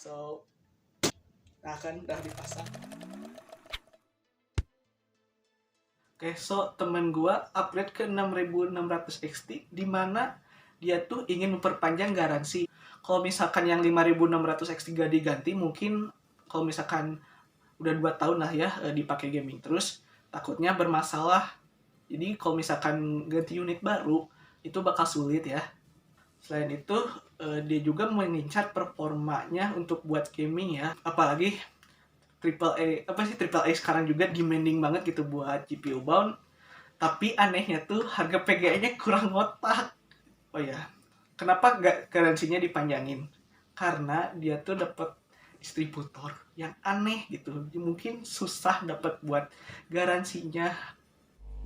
So, nah kan udah dipasang. Oke, so temen gua upgrade ke 6600 XT di mana dia tuh ingin memperpanjang garansi. Kalau misalkan yang 5600 XT gak diganti, mungkin kalau misalkan udah 2 tahun lah ya dipakai gaming terus, takutnya bermasalah. Jadi kalau misalkan ganti unit baru, itu bakal sulit ya. Selain itu, dia juga mengincar performanya untuk buat gaming ya. Apalagi triple A sekarang juga demanding banget gitu buat GPU bound. Tapi anehnya tuh harga PGA-nya kurang ngotak. Oh ya, kenapa nggak garansinya dipanjangin? Karena dia tuh dapat distributor yang aneh gitu. Mungkin susah dapat buat garansinya.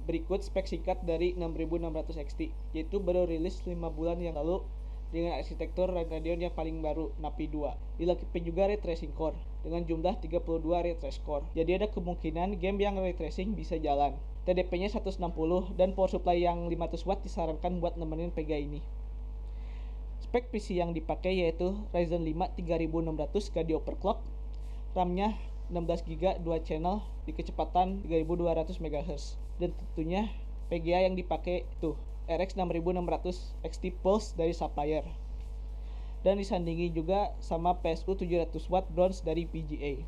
Berikut spek singkat dari 6600 XT, yaitu baru rilis 5 bulan yang lalu dengan arsitektur Radeon yang paling baru, Napi 2. Dilengkapi juga ray tracing core dengan jumlah 32 ray trace core. Jadi ada kemungkinan game yang ray tracing bisa jalan. TDP-nya 160 dan power supply yang 500 watt disarankan buat nemenin PEGA ini. Spek PC yang dipakai yaitu Ryzen 5 3600 Gaudi overclock, RAM-nya 16GB 2 channel di kecepatan 3200 MHz, dan tentunya PGA yang dipakai itu RX 6600 XT Pulse dari Sapphire, dan disandingi juga sama PSU 700 watt bronze dari PGA.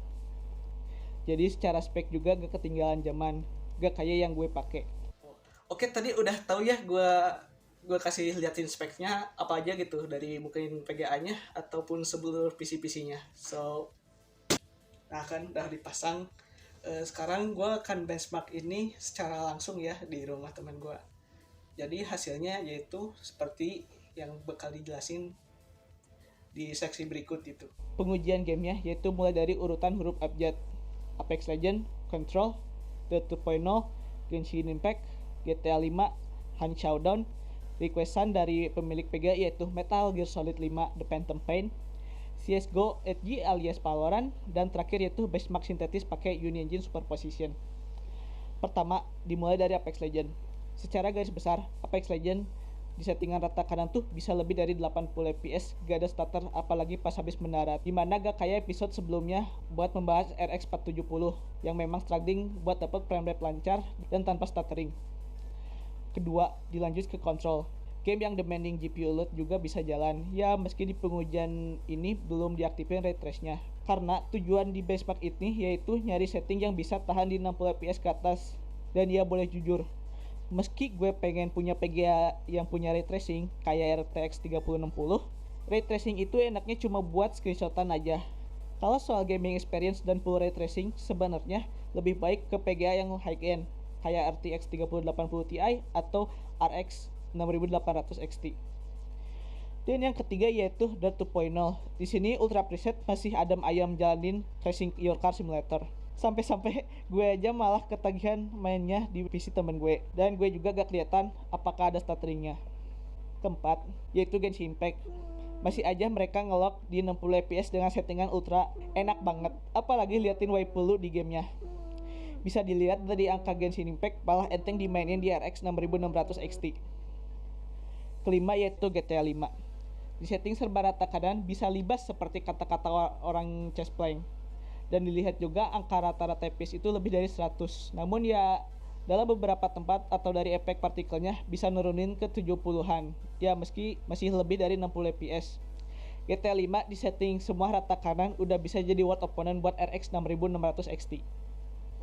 Jadi secara spek juga gak ketinggalan zaman, gak kayak yang gue pakai. Oke, tadi udah tahu ya gue kasih liatin speknya apa aja gitu dari mungkin PGA-nya ataupun seluruh PC-PC-nya. So, nah kan udah dipasang. Sekarang gue akan benchmark ini secara langsung ya di rumah teman gue. Jadi hasilnya yaitu seperti yang bakal dijelasin di seksi berikut itu. Pengujian gamenya yaitu mulai dari urutan huruf abjad: Apex Legends, Control, The 2.0, Genshin Impact, GTA 5, Han Showdown, requestan dari pemilik PEGA yaitu Metal Gear Solid 5 The Phantom Pain, CSGO Edge alias Valorant, dan terakhir yaitu benchmark sintetis pakai Unigine Superposition. Pertama, dimulai dari Apex Legends. Secara garis besar, Apex Legends di settingan rata kanan tuh bisa lebih dari 80 fps, gak ada stutter apalagi pas habis mendarat, dimana gak kayak episode sebelumnya buat membahas RX 470 yang memang struggling buat dapat frame rate lancar dan tanpa stuttering. Kedua, dilanjut ke Control. Game yang demanding GPU load juga bisa jalan, ya meski di pengujian ini belum diaktifin ray trace-nya. Karena tujuan di benchmark ini yaitu nyari setting yang bisa tahan di 60 fps ke atas. Dan ya boleh jujur, meski gue pengen punya PGA yang punya ray tracing kayak RTX 3060, ray tracing itu enaknya cuma buat screenshotan aja. Kalau soal gaming experience dan full ray tracing, sebenarnya lebih baik ke PGA yang high end kayak RTX 3080 Ti atau RX 6800 XT. Dan yang ketiga yaitu The 2.0. Di sini ultra preset masih adem ayam jalanin Racing Your Car Simulator. Sampai-sampai gue aja malah ketagihan mainnya di PC temen gue, dan gue juga gak kelihatan apakah ada stutteringnya. Keempat, yaitu Genshin Impact. Masih aja mereka ngelok di 60 fps dengan settingan ultra, enak banget. Apalagi liatin waifu lu di gamenya. Bisa dilihat dari angka Genshin Impact malah enteng dimainin di RX 6600 XT. Kelima yaitu GTA 5. Di setting serba rata kanan bisa libas seperti kata-kata orang chess playing. Dan dilihat juga angka rata-rata FPS itu lebih dari 100. Namun ya dalam beberapa tempat atau dari efek partikelnya bisa nurunin ke 70-an. Ya meski masih lebih dari 60 fps. GTA 5 di setting semua rata kanan udah bisa jadi world opponent buat RX 6600 XT.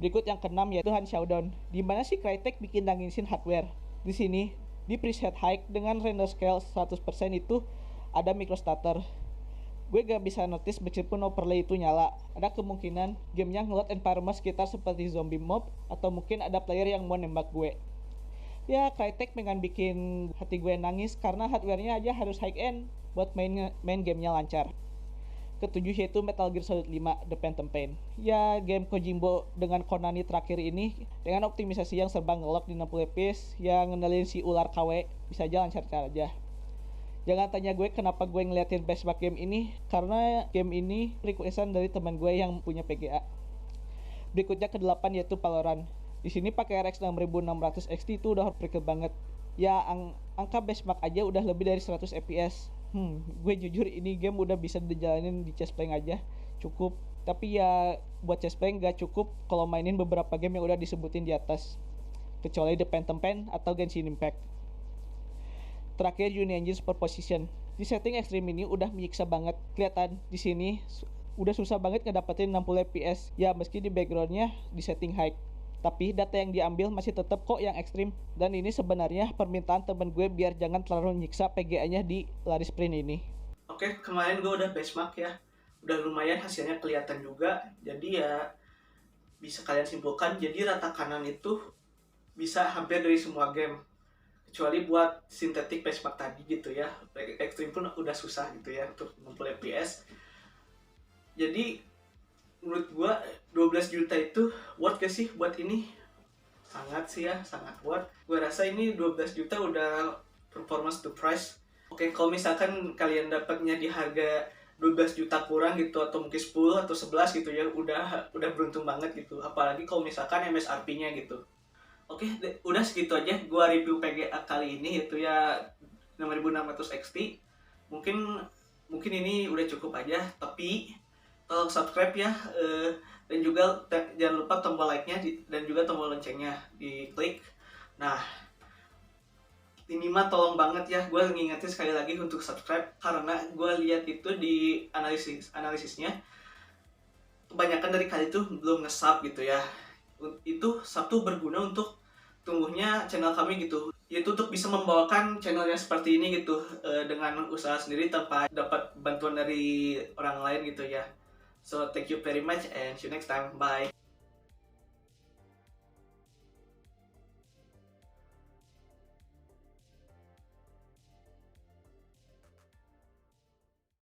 Berikut yang keenam yaitu Han Showdown. Di mana sih Crytek bikin nangisin hardware? Di sini di preset high dengan render scale 100% itu ada micro stutter. Gue gak bisa notice meskipun overlay itu nyala. Ada kemungkinan gamenya ngeload environment sekitar seperti zombie mob, atau mungkin ada player yang mau nembak gue. Ya Crytek pengen bikin hati gue nangis karena hardwarenya aja harus high end buat main gamenya lancar. Ketujuh yaitu Metal Gear Solid 5 The Phantom Pain. Ya game Kojimbo dengan Konami terakhir ini dengan optimisasi yang serba ngelock di 60 fps, yang ngendalin si ular KW bisa aja lancar-lancar aja. Jangan tanya gue kenapa gue ngeliatin benchmark game ini, karena game ini requestan dari teman gue yang punya PGA. Berikutnya ke-8 yaitu Valorant. Di sini pakai RX 6600 XT itu udah heartbreaker banget. Ya angka benchmark aja udah lebih dari 100 fps. Gue jujur ini game udah bisa dijalanin di Chessplay aja, cukup. Tapi ya buat Chessplay nggak cukup kalau mainin beberapa game yang udah disebutin di atas, kecuali The Phantom Pain atau Genshin Impact. Terakhir, Uni Engine Superposition. Di setting ekstrim ini udah menyiksa banget. Kelihatan di sini udah susah banget ngedapetin 60 fps. Ya meski di backgroundnya di setting high. Tapi data yang diambil masih tetap kok yang ekstrim. Dan ini sebenarnya permintaan temen gue biar jangan terlalu nyiksa PGA-nya di lari sprint ini. Oke, kemarin gue udah benchmark ya. Udah lumayan hasilnya kelihatan juga. Jadi ya bisa kalian simpulkan. Jadi rata kanan itu bisa hampir dari semua game. Kecuali buat sintetik benchmark tadi gitu ya. Ekstrim pun udah susah gitu ya untuk 60 fps. Jadi menurut gua 12 juta itu worth gak sih buat ini? Sangat sih ya, sangat worth. Gua rasa ini 12 juta udah performance to price. Oke, kalau misalkan kalian dapatnya di harga 12 juta kurang gitu atau mungkin 10 atau 11 gitu ya, udah beruntung banget gitu. Apalagi kalau misalkan MSRP-nya gitu. Oke, udah segitu aja gua review PGA kali ini itu ya 6600 XT. Mungkin ini udah cukup aja, tapi tolong subscribe ya, dan juga jangan lupa tombol like-nya dan juga tombol loncengnya diklik. Nah, ini mah tolong banget ya, gue ngingetin sekali lagi untuk subscribe karena gue lihat itu di analisisnya kebanyakan dari kalian itu belum nge-sub gitu ya. Itu sub tuh berguna untuk tumbuhnya channel kami gitu, yaitu untuk bisa membawakan channel yang seperti ini gitu, dengan usaha sendiri tanpa dapat bantuan dari orang lain gitu ya. So thank you very much and see you next time. Bye.